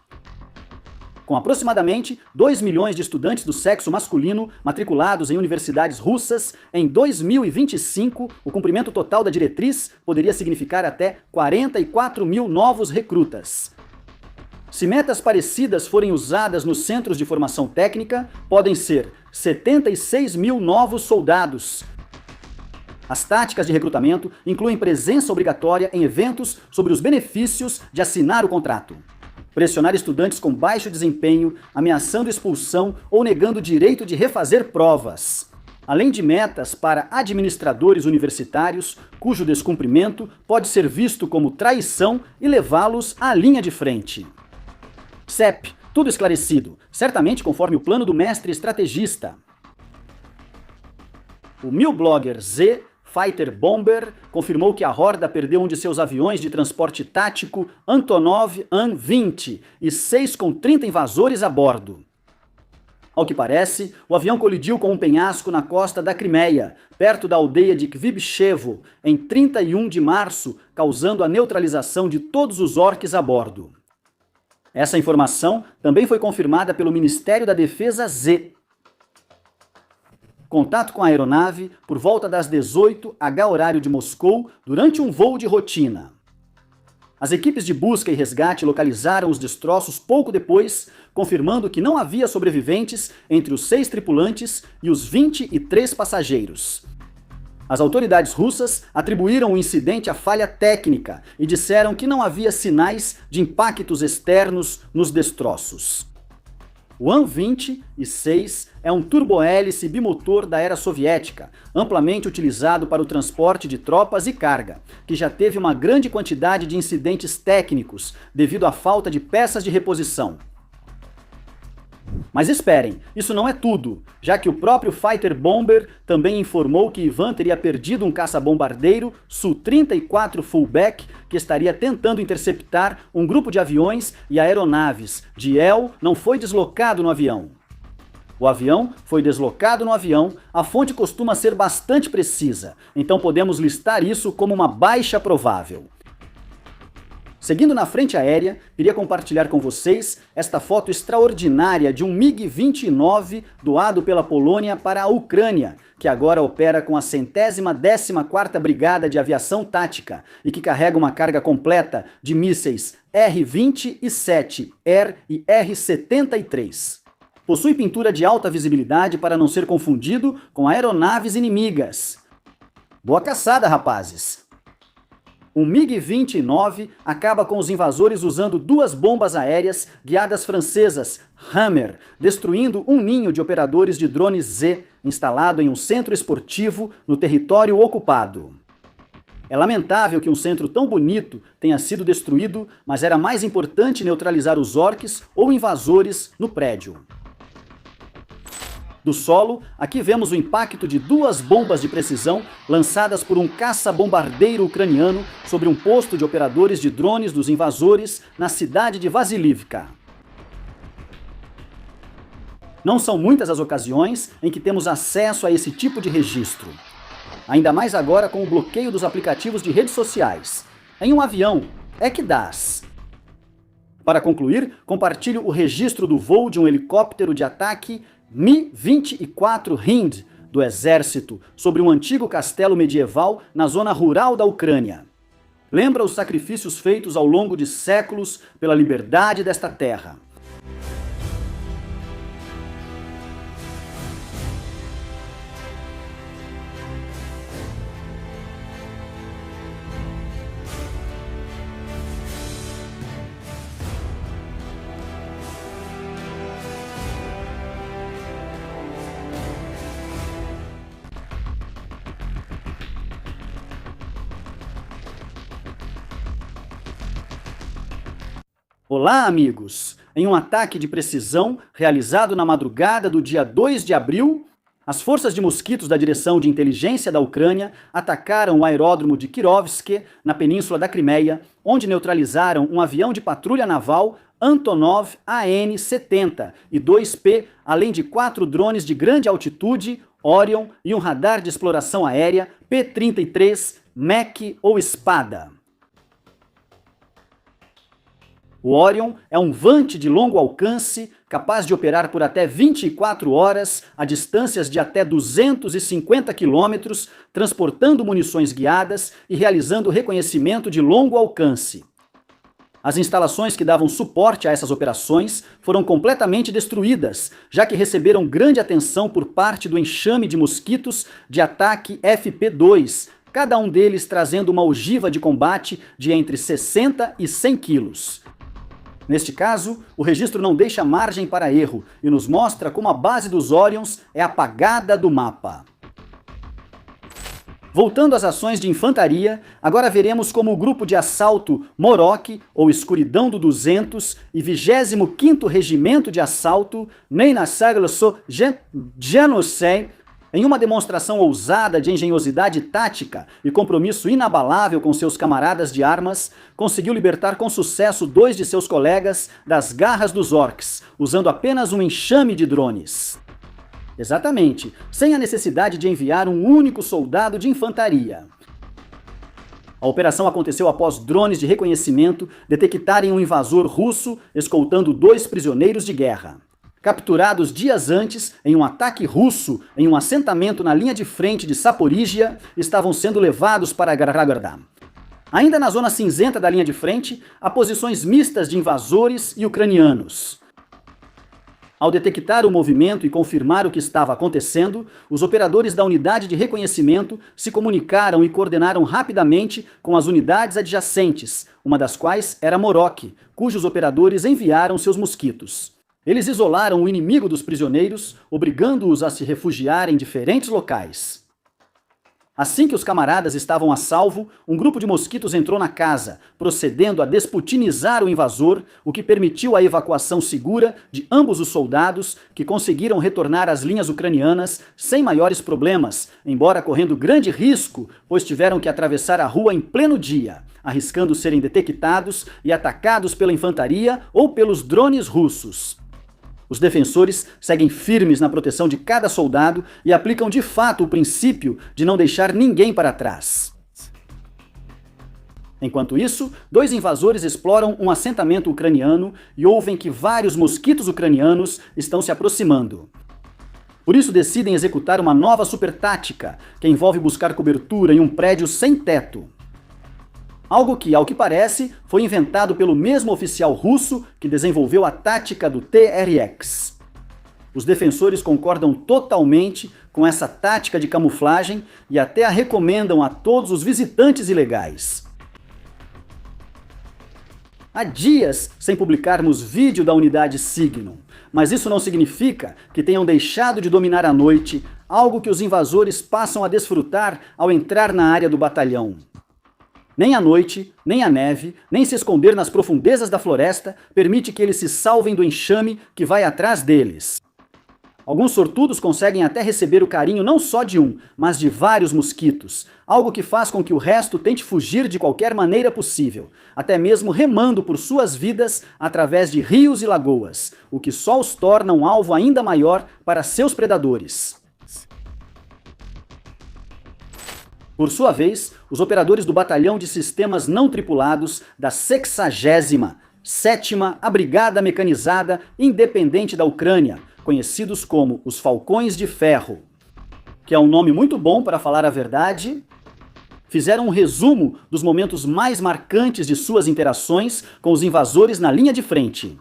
Com aproximadamente 2 milhões de estudantes do sexo masculino matriculados em universidades russas, em 2025, o cumprimento total da diretriz poderia significar até 44 mil novos recrutas. Se metas parecidas forem usadas nos centros de formação técnica, podem ser 76 mil novos soldados. As táticas de recrutamento incluem presença obrigatória em eventos sobre os benefícios de assinar o contrato. Pressionar estudantes com baixo desempenho, ameaçando expulsão ou negando o direito de refazer provas. Além de metas para administradores universitários, cujo descumprimento pode ser visto como traição e levá-los à linha de frente. CEP, tudo esclarecido, certamente conforme o plano do mestre estrategista. O Milblogger Z Fighter Bomber confirmou que a Horda perdeu um de seus aviões de transporte tático Antonov An-20 e 6 com 30 invasores a bordo. Ao que parece, o avião colidiu com um penhasco na costa da Crimeia, perto da aldeia de Kvibchevo, em 31 de março, causando a neutralização de todos os orques a bordo. Essa informação também foi confirmada pelo Ministério da Defesa Z. Contato com a aeronave por volta das 18 h horário de Moscou durante um voo de rotina. As equipes de busca e resgate localizaram os destroços pouco depois, confirmando que não havia sobreviventes entre os 6 tripulantes e os 23 passageiros. As autoridades russas atribuíram o incidente à falha técnica e disseram que não havia sinais de impactos externos nos destroços. O An-26 é um turbohélice bimotor da era soviética, amplamente utilizado para o transporte de tropas e carga, que já teve uma grande quantidade de incidentes técnicos devido à falta de peças de reposição. Mas esperem, isso não é tudo, já que o próprio Fighter Bomber também informou que Ivan teria perdido um caça-bombardeiro Su-34 Fullback que estaria tentando interceptar um grupo de aviões e aeronaves. Diel não foi deslocado no avião. O avião foi deslocado no avião, a fonte costuma ser bastante precisa, então podemos listar isso como uma baixa provável. Seguindo na frente aérea, queria compartilhar com vocês esta foto extraordinária de um MiG-29 doado pela Polônia para a Ucrânia, que agora opera com a 114ª Brigada de Aviação Tática e que carrega uma carga completa de mísseis R-27R e R-73. Possui pintura de alta visibilidade para não ser confundido com aeronaves inimigas. Boa caçada, rapazes! O MiG-29 acaba com os invasores usando 2 bombas aéreas guiadas francesas Hammer, destruindo um ninho de operadores de drones Z instalado em um centro esportivo no território ocupado. É lamentável que um centro tão bonito tenha sido destruído, mas era mais importante neutralizar os orques ou invasores no prédio. Do solo, aqui vemos o impacto de 2 bombas de precisão lançadas por um caça-bombardeiro ucraniano sobre um posto de operadores de drones dos invasores na cidade de Vasilivka. Não são muitas as ocasiões em que temos acesso a esse tipo de registro. Ainda mais agora com o bloqueio dos aplicativos de redes sociais. Em um avião, é que dás. Para concluir, compartilho o registro do voo de um helicóptero de ataque Mi-24 Hind, do exército, sobre um antigo castelo medieval na zona rural da Ucrânia. Lembra os sacrifícios feitos ao longo de séculos pela liberdade desta terra. Olá, amigos! Em um ataque de precisão realizado na madrugada do dia 2 de abril, as forças de mosquitos da Direção de Inteligência da Ucrânia atacaram o aeródromo de Kirovsk, na península da Crimeia, onde neutralizaram um avião de patrulha naval Antonov AN-70 e 2P, além de 4 drones de grande altitude, Orion, e um radar de exploração aérea P-33 MEC ou Espada. O Orion é um Vante de longo alcance, capaz de operar por até 24 horas a distâncias de até 250 quilômetros, transportando munições guiadas e realizando reconhecimento de longo alcance. As instalações que davam suporte a essas operações foram completamente destruídas, já que receberam grande atenção por parte do enxame de mosquitos de ataque FP2, cada um deles trazendo uma ogiva de combate de entre 60 e 100 quilos. Neste caso, o registro não deixa margem para erro e nos mostra como a base dos Orions é apagada do mapa. Voltando às ações de infantaria, agora veremos como o grupo de assalto Morocco, ou Escuridão do 200, e 25º Regimento de Assalto, Genocei, em uma demonstração ousada de engenhosidade tática e compromisso inabalável com seus camaradas de armas, conseguiu libertar com sucesso 2 de seus colegas das garras dos orcs, usando apenas um enxame de drones. Exatamente, sem a necessidade de enviar um único soldado de infantaria. A operação aconteceu após drones de reconhecimento detectarem um invasor russo escoltando 2 prisioneiros de guerra. Capturados dias antes em um ataque russo em um assentamento na linha de frente de Zaporizhia, estavam sendo levados para Gragragardam. Ainda na zona cinzenta da linha de frente, há posições mistas de invasores e ucranianos. Ao detectar o movimento e confirmar o que estava acontecendo, os operadores da unidade de reconhecimento se comunicaram e coordenaram rapidamente com as unidades adjacentes, uma das quais era Morocco, cujos operadores enviaram seus mosquitos. Eles isolaram o inimigo dos prisioneiros, obrigando-os a se refugiar em diferentes locais. Assim que os camaradas estavam a salvo, um grupo de mosquitos entrou na casa, procedendo a desputinizar o invasor, o que permitiu a evacuação segura de ambos os soldados, que conseguiram retornar às linhas ucranianas sem maiores problemas, embora correndo grande risco, pois tiveram que atravessar a rua em pleno dia, arriscando serem detectados e atacados pela infantaria ou pelos drones russos. Os defensores seguem firmes na proteção de cada soldado e aplicam de fato o princípio de não deixar ninguém para trás. Enquanto isso, 2 invasores exploram um assentamento ucraniano e ouvem que vários mosquitos ucranianos estão se aproximando. Por isso decidem executar uma nova supertática, que envolve buscar cobertura em um prédio sem teto. Algo que, ao que parece, foi inventado pelo mesmo oficial russo que desenvolveu a tática do TRX. Os defensores concordam totalmente com essa tática de camuflagem e até a recomendam a todos os visitantes ilegais. Há dias sem publicarmos vídeo da unidade Signum, mas isso não significa que tenham deixado de dominar a noite, algo que os invasores passam a desfrutar ao entrar na área do batalhão. Nem a noite, nem a neve, nem se esconder nas profundezas da floresta permite que eles se salvem do enxame que vai atrás deles. Alguns sortudos conseguem até receber o carinho não só de um, mas de vários mosquitos, algo que faz com que o resto tente fugir de qualquer maneira possível, até mesmo remando por suas vidas através de rios e lagoas, o que só os torna um alvo ainda maior para seus predadores. Por sua vez, os operadores do Batalhão de Sistemas Não Tripulados da 67ª Brigada Mecanizada Independente da Ucrânia, conhecidos como os Falcões de Ferro, que é um nome muito bom para falar a verdade, fizeram um resumo dos momentos mais marcantes de suas interações com os invasores na linha de frente,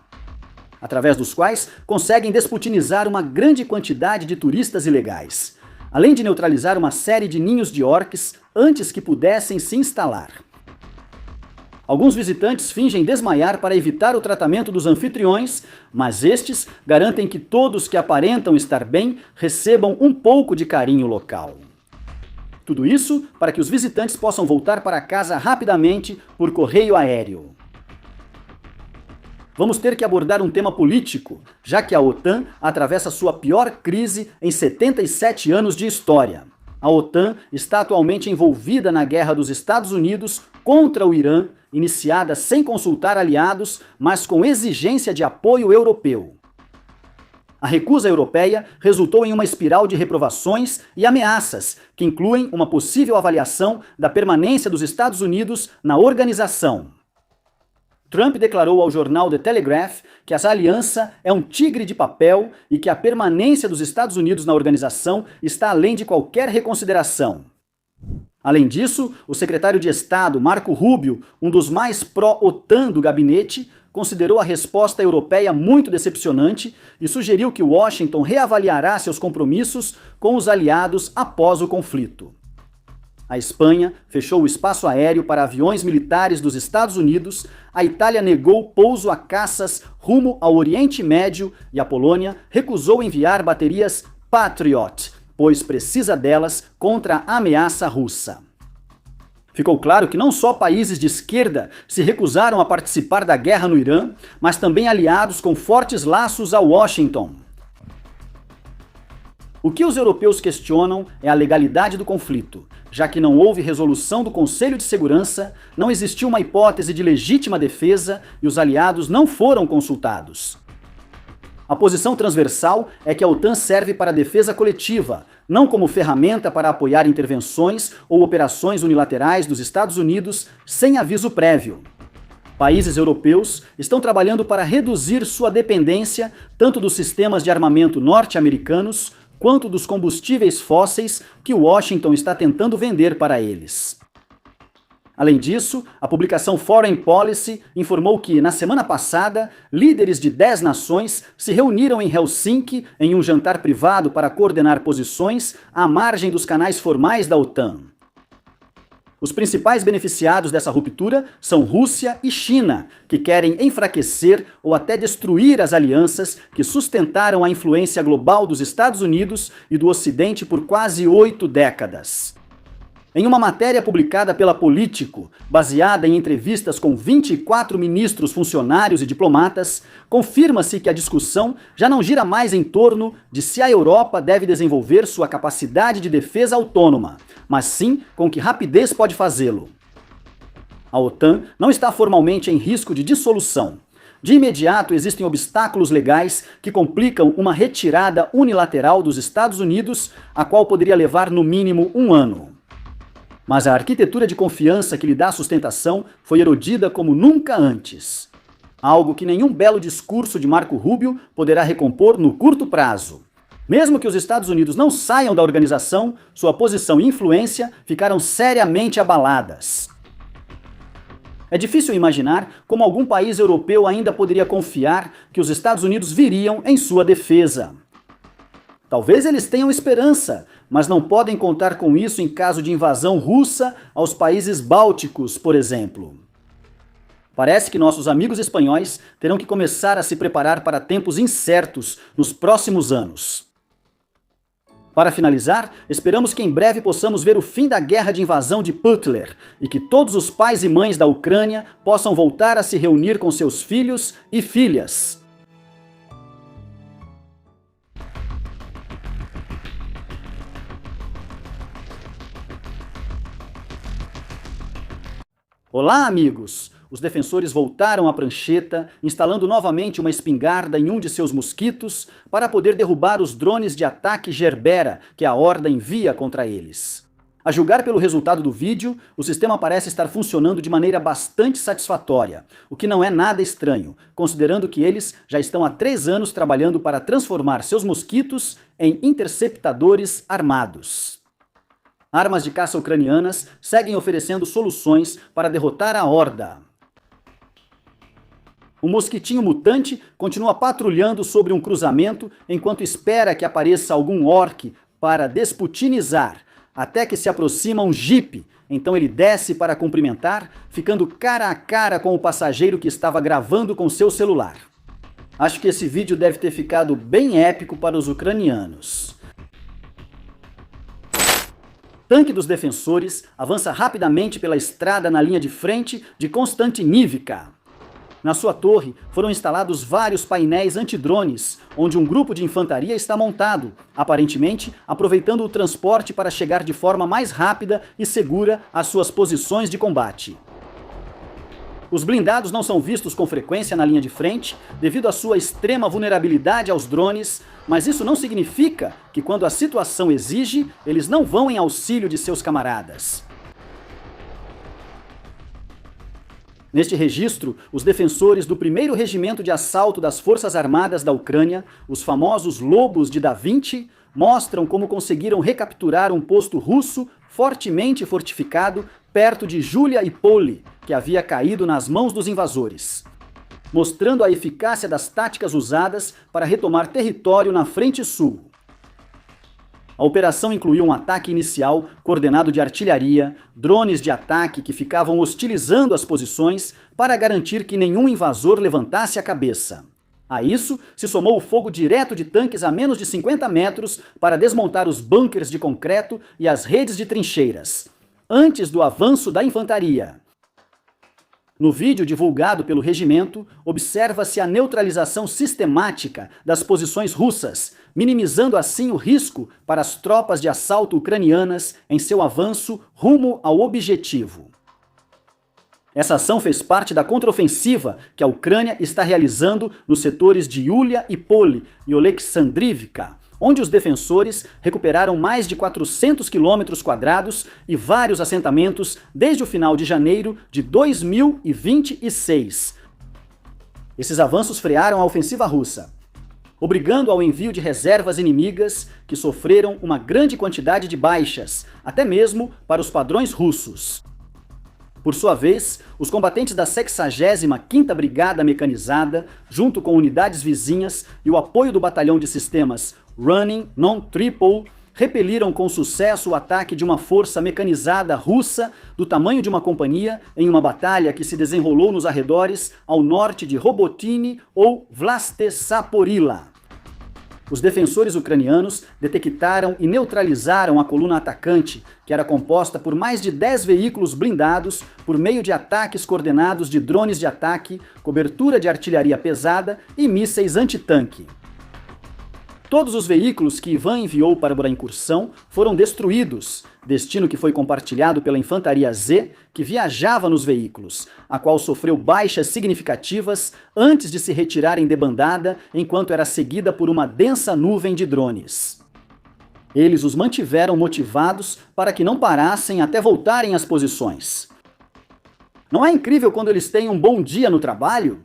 através dos quais conseguem desputinizar uma grande quantidade de turistas ilegais, além de neutralizar uma série de ninhos de orcs antes que pudessem se instalar. Alguns visitantes fingem desmaiar para evitar o tratamento dos anfitriões, mas estes garantem que todos que aparentam estar bem recebam um pouco de carinho local. Tudo isso para que os visitantes possam voltar para casa rapidamente por correio aéreo. Vamos ter que abordar um tema político, já que a OTAN atravessa sua pior crise em 77 anos de história. A OTAN está atualmente envolvida na guerra dos Estados Unidos contra o Irã, iniciada sem consultar aliados, mas com exigência de apoio europeu. A recusa europeia resultou em uma espiral de reprovações e ameaças, que incluem uma possível avaliação da permanência dos Estados Unidos na organização. Trump declarou ao jornal The Telegraph que essa aliança é um tigre de papel e que a permanência dos Estados Unidos na organização está além de qualquer reconsideração. Além disso, o secretário de Estado, Marco Rubio, um dos mais pró-OTAN do gabinete, considerou a resposta europeia muito decepcionante e sugeriu que Washington reavaliará seus compromissos com os aliados após o conflito. A Espanha fechou o espaço aéreo para aviões militares dos Estados Unidos, a Itália negou pouso a caças rumo ao Oriente Médio e a Polônia recusou enviar baterias Patriot pois precisa delas contra a ameaça russa. Ficou claro que não só países de esquerda se recusaram a participar da guerra no Irã, mas também aliados com fortes laços a Washington. O que os europeus questionam é a legalidade do conflito, já que não houve resolução do Conselho de Segurança, não existiu uma hipótese de legítima defesa e os aliados não foram consultados. A posição transversal é que a OTAN serve para a defesa coletiva, não como ferramenta para apoiar intervenções ou operações unilaterais dos Estados Unidos sem aviso prévio. Países europeus estão trabalhando para reduzir sua dependência tanto dos sistemas de armamento norte-americanos quanto dos combustíveis fósseis que Washington está tentando vender para eles. Além disso, a publicação Foreign Policy informou que, na semana passada, líderes de 10 nações se reuniram em Helsinki em um jantar privado para coordenar posições à margem dos canais formais da OTAN. Os principais beneficiados dessa ruptura são Rússia e China, que querem enfraquecer ou até destruir as alianças que sustentaram a influência global dos Estados Unidos e do Ocidente por quase 8 décadas. Em uma matéria publicada pela Político, baseada em entrevistas com 24 ministros, funcionários e diplomatas, confirma-se que a discussão já não gira mais em torno de se a Europa deve desenvolver sua capacidade de defesa autônoma, mas sim com que rapidez pode fazê-lo. A OTAN não está formalmente em risco de dissolução. De imediato, existem obstáculos legais que complicam uma retirada unilateral dos Estados Unidos, a qual poderia levar no mínimo 1 ano. Mas a arquitetura de confiança que lhe dá sustentação foi erodida como nunca antes. Algo que nenhum belo discurso de Marco Rubio poderá recompor no curto prazo. Mesmo que os Estados Unidos não saiam da organização, sua posição e influência ficaram seriamente abaladas. É difícil imaginar como algum país europeu ainda poderia confiar que os Estados Unidos viriam em sua defesa. Talvez eles tenham esperança, mas não podem contar com isso em caso de invasão russa aos países bálticos, por exemplo. Parece que nossos amigos espanhóis terão que começar a se preparar para tempos incertos nos próximos anos. Para finalizar, esperamos que em breve possamos ver o fim da guerra de invasão de Putler e que todos os pais e mães da Ucrânia possam voltar a se reunir com seus filhos e filhas. Olá, amigos! Os defensores voltaram à prancheta, instalando novamente uma espingarda em um de seus mosquitos para poder derrubar os drones de ataque Gerbera que a Horda envia contra eles. A julgar pelo resultado do vídeo, o sistema parece estar funcionando de maneira bastante satisfatória, o que não é nada estranho, considerando que eles já estão há 3 anos trabalhando para transformar seus mosquitos em interceptadores armados. Armas de caça ucranianas seguem oferecendo soluções para derrotar a Horda. O mosquitinho mutante continua patrulhando sobre um cruzamento enquanto espera que apareça algum orc para desputinizar, até que se aproxima um jipe. Então ele desce para cumprimentar, ficando cara a cara com o passageiro que estava gravando com seu celular. Acho que esse vídeo deve ter ficado bem épico para os ucranianos. Tanque dos defensores avança rapidamente pela estrada na linha de frente de Konstantinivka. Na sua torre foram instalados vários painéis antidrones, onde um grupo de infantaria está montado, aparentemente aproveitando o transporte para chegar de forma mais rápida e segura às suas posições de combate. Os blindados não são vistos com frequência na linha de frente, devido à sua extrema vulnerabilidade aos drones, mas isso não significa que quando a situação exige, eles não vão em auxílio de seus camaradas. Neste registro, os defensores do 1º Regimento de Assalto das Forças Armadas da Ucrânia, os famosos Lobos de Da Vinci, mostram como conseguiram recapturar um posto russo fortemente fortificado perto de Julia e Poli, que havia caído nas mãos dos invasores, mostrando a eficácia das táticas usadas para retomar território na frente sul. A operação incluiu um ataque inicial coordenado de artilharia, drones de ataque que ficavam hostilizando as posições para garantir que nenhum invasor levantasse a cabeça. A isso se somou o fogo direto de tanques a menos de 50 metros para desmontar os bunkers de concreto e as redes de trincheiras, antes do avanço da infantaria. No vídeo divulgado pelo regimento, observa-se a neutralização sistemática das posições russas, minimizando assim o risco para as tropas de assalto ucranianas em seu avanço rumo ao objetivo. Essa ação fez parte da contraofensiva que a Ucrânia está realizando nos setores de Yulia e Pole e Oleksandrivka, onde os defensores recuperaram mais de 400 quilômetros quadrados e vários assentamentos desde o final de janeiro de 2026. Esses avanços frearam a ofensiva russa, obrigando ao envio de reservas inimigas que sofreram uma grande quantidade de baixas, até mesmo para os padrões russos. Por sua vez, os combatentes da 65ª Brigada Mecanizada, junto com unidades vizinhas e o apoio do Batalhão de Sistemas Running Non-Triple, repeliram com sucesso o ataque de uma força mecanizada russa do tamanho de uma companhia em uma batalha que se desenrolou nos arredores ao norte de Robotyne ou Vlastetsaporila. Os defensores ucranianos detectaram e neutralizaram a coluna atacante, que era composta por mais de 10 veículos blindados por meio de ataques coordenados de drones de ataque, cobertura de artilharia pesada e mísseis antitanque. Todos os veículos que Ivan enviou para a incursão foram destruídos, destino que foi compartilhado pela Infantaria Z, que viajava nos veículos, a qual sofreu baixas significativas antes de se retirar em debandada, enquanto era seguida por uma densa nuvem de drones. Eles os mantiveram motivados para que não parassem até voltarem às posições. Não é incrível quando eles têm um bom dia no trabalho?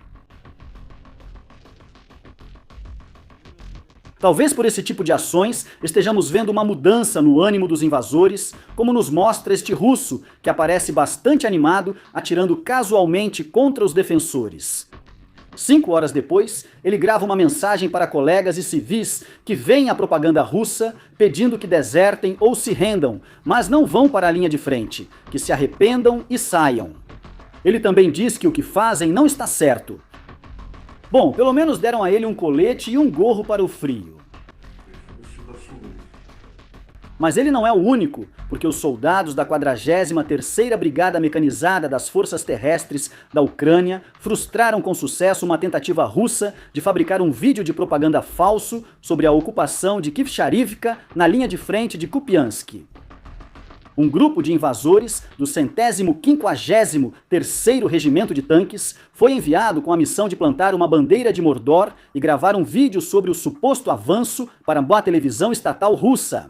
Talvez por esse tipo de ações estejamos vendo uma mudança no ânimo dos invasores, como nos mostra este russo, que aparece bastante animado, atirando casualmente contra os defensores. 5 horas depois, ele grava uma mensagem para colegas e civis que veem a propaganda russa pedindo que desertem ou se rendam, mas não vão para a linha de frente, que se arrependam e saiam. Ele também diz que o que fazem não está certo. Bom, pelo menos deram a ele um colete e um gorro para o frio. Mas ele não é o único, porque os soldados da 43ª Brigada Mecanizada das Forças Terrestres da Ucrânia frustraram com sucesso uma tentativa russa de fabricar um vídeo de propaganda falso sobre a ocupação de Kivcharivka na linha de frente Kupiansk. Um grupo de invasores do 153º Regimento de Tanques foi enviado com a missão de plantar uma bandeira de Mordor e gravar um vídeo sobre o suposto avanço para uma televisão estatal russa.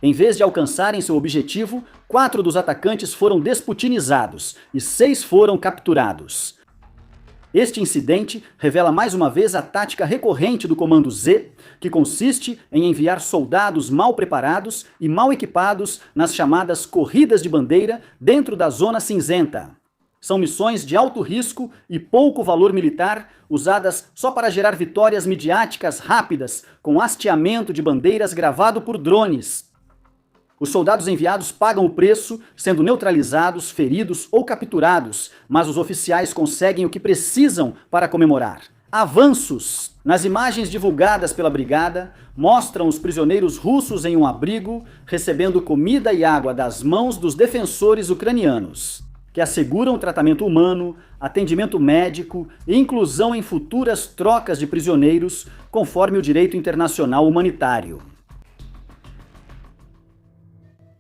Em vez de alcançarem seu objetivo, 4 dos atacantes foram desputinizados e 6 foram capturados. Este incidente revela mais uma vez a tática recorrente do Comando Z, que consiste em enviar soldados mal preparados e mal equipados nas chamadas corridas de bandeira dentro da zona cinzenta. São missões de alto risco e pouco valor militar, usadas só para gerar vitórias midiáticas rápidas, com hasteamento de bandeiras gravado por drones. Os soldados enviados pagam o preço, sendo neutralizados, feridos ou capturados, mas os oficiais conseguem o que precisam para comemorar: avanços. Nas imagens divulgadas pela brigada, mostram os prisioneiros russos em um abrigo, recebendo comida e água das mãos dos defensores ucranianos, que asseguram tratamento humano, atendimento médico e inclusão em futuras trocas de prisioneiros, conforme o direito internacional humanitário.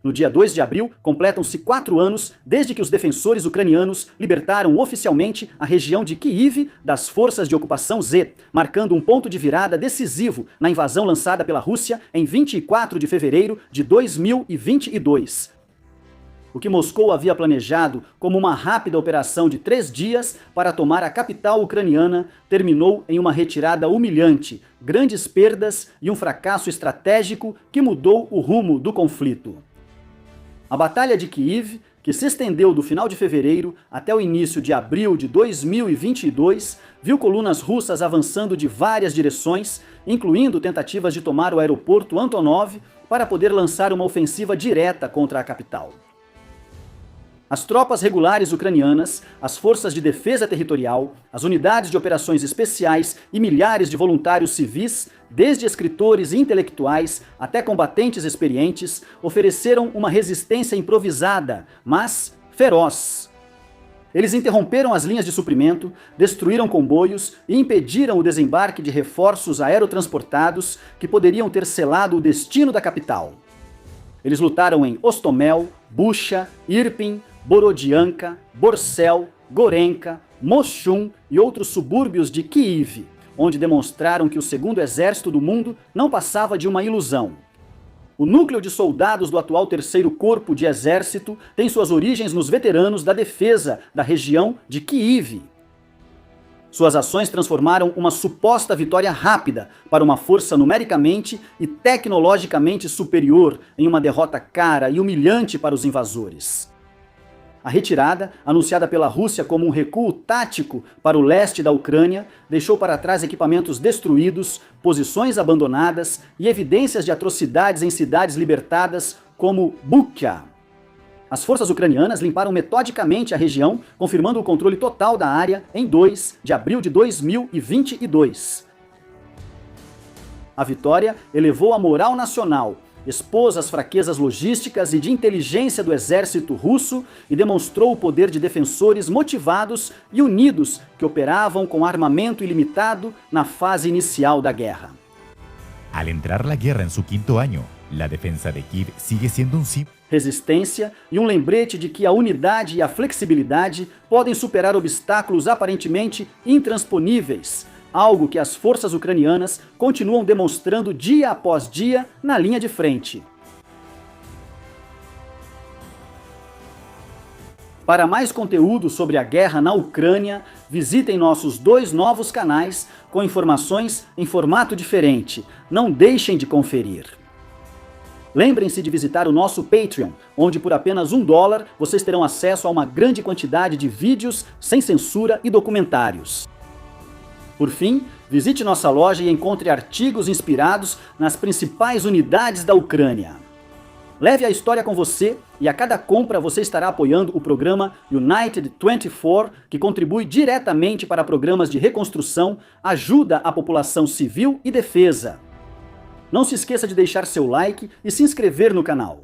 No dia 2 de abril, completam-se 4 anos desde que os defensores ucranianos libertaram oficialmente a região de Kyiv das forças de ocupação Z, marcando um ponto de virada decisivo na invasão lançada pela Rússia em 24 de fevereiro de 2022. O que Moscou havia planejado como uma rápida operação de 3 dias para tomar a capital ucraniana terminou em uma retirada humilhante, grandes perdas e um fracasso estratégico que mudou o rumo do conflito. A Batalha de Kyiv, que se estendeu do final de fevereiro até o início de abril de 2022, viu colunas russas avançando de várias direções, incluindo tentativas de tomar o aeroporto Antonov para poder lançar uma ofensiva direta contra a capital. As tropas regulares ucranianas, as forças de defesa territorial, as unidades de operações especiais e milhares de voluntários civis, desde escritores e intelectuais até combatentes experientes, ofereceram uma resistência improvisada, mas feroz. Eles interromperam as linhas de suprimento, destruíram comboios e impediram o desembarque de reforços aerotransportados que poderiam ter selado o destino da capital. Eles lutaram em Hostomel, Bucha, Irpin, Borodianka, Borsel, Gorenka, Moshchun e outros subúrbios de Kiev, onde demonstraram que o segundo exército do mundo não passava de uma ilusão. O núcleo de soldados do atual Terceiro Corpo de Exército tem suas origens nos veteranos da defesa da região de Kiev. Suas ações transformaram uma suposta vitória rápida para uma força numericamente e tecnologicamente superior em uma derrota cara e humilhante para os invasores. A retirada, anunciada pela Rússia como um recuo tático para o leste da Ucrânia, deixou para trás equipamentos destruídos, posições abandonadas e evidências de atrocidades em cidades libertadas como Bucha. As forças ucranianas limparam metodicamente a região, confirmando o controle total da área em 2 de abril de 2022. A vitória elevou a moral nacional, expôs as fraquezas logísticas e de inteligência do exército russo e demonstrou o poder de defensores motivados e unidos que operavam com armamento ilimitado na fase inicial da guerra. Al entrar la guerra en su quinto año, la defensa de Kiev sigue siendo un símbolo. Resistência e um lembrete de que a unidade e a flexibilidade podem superar obstáculos aparentemente intransponíveis, algo que as forças ucranianas continuam demonstrando dia após dia na linha de frente. Para mais conteúdo sobre a guerra na Ucrânia, visitem nossos 2 novos canais com informações em formato diferente. Não deixem de conferir. Lembrem-se de visitar o nosso Patreon, onde por apenas $1 vocês terão acesso a uma grande quantidade de vídeos sem censura e documentários. Por fim, visite nossa loja e encontre artigos inspirados nas principais unidades da Ucrânia. Leve a história com você e a cada compra você estará apoiando o programa United 24, que contribui diretamente para programas de reconstrução, ajuda à população civil e defesa. Não se esqueça de deixar seu like e se inscrever no canal.